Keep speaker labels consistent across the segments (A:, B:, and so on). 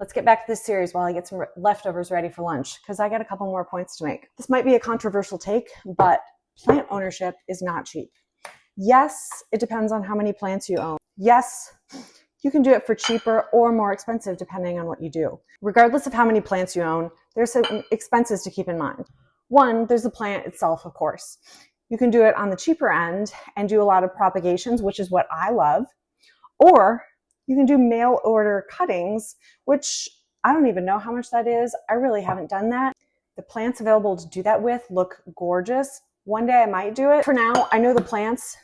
A: Let's get back to this series while I get some leftovers ready for lunch, because I got a couple more points to make. This might be a controversial take, but plant ownership is not cheap. Yes, it depends on how many plants you own. Yes, you can do it for cheaper or more expensive depending on what you do. Regardless of how many plants you own, there's some expenses to keep in mind. One, there's the plant itself, of course. You can do it on the cheaper end and do a lot of propagations, which is what I love. Or you can do mail order cuttings, which I don't even know how much that is. I really haven't done that. The plants available to do that with look gorgeous. One day I might do it. For now, I know the plants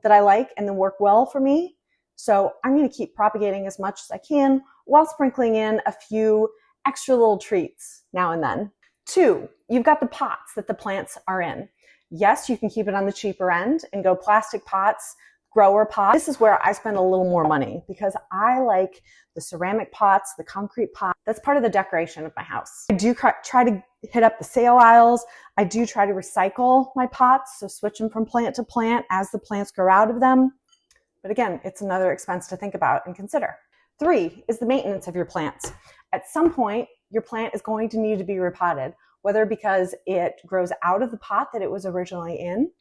A: that I like and that work well for me. So I'm going to keep propagating as much as I can while sprinkling in a few extra little treats now and then. Two, you've got the pots that the plants are in. Yes, you can keep it on the cheaper end and go plastic pots, grower pots. This is where I spend a little more money because I like the ceramic pots, the concrete pot. That's part of the decoration of my house. I do try to hit up the sale aisles. I do try to recycle my pots, so switch them from plant to plant as the plants grow out of them. But again, it's another expense to think about and consider. Three is the maintenance of your plants. At some point, your plant is going to need to be repotted, whether because it grows out of the pot that it was originally in,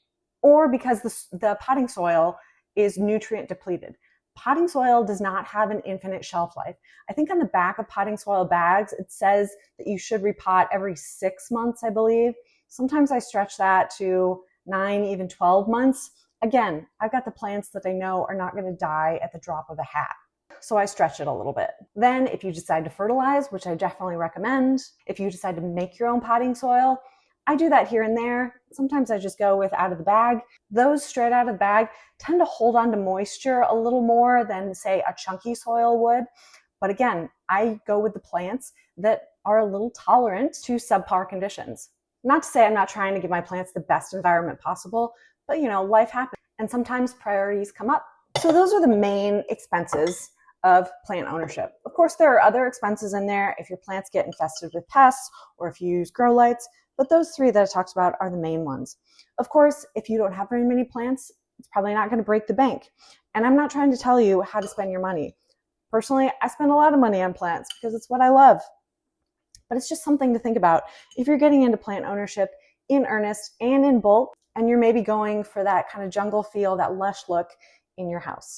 A: or because the potting soil is nutrient depleted. Potting soil does not have an infinite shelf life. I think on the back of potting soil bags, it says that you should repot every 6 months, I believe. Sometimes I stretch that to 9, even 12 months. Again, I've got the plants that I know are not going to die at the drop of a hat, so I stretch it a little bit. Then if you decide to fertilize, which I definitely recommend, if you decide to make your own potting soil, I do that here and there. Sometimes I just go with out of the bag. Those straight out of the bag tend to hold on to moisture a little more than, say, a chunky soil would. But again, I go with the plants that are a little tolerant to subpar conditions. Not to say I'm not trying to give my plants the best environment possible, but life happens and sometimes priorities come up. So those are the main expenses of plant ownership. Of course, there are other expenses in there if your plants get infested with pests or if you use grow lights, but those three that I talked about are the main ones. Of course, if you don't have very many plants, it's probably not going to break the bank. And I'm not trying to tell you how to spend your money. Personally, I spend a lot of money on plants because it's what I love. But it's just something to think about if you're getting into plant ownership in earnest and in bulk, and you're maybe going for that kind of jungle feel, that lush look in your house.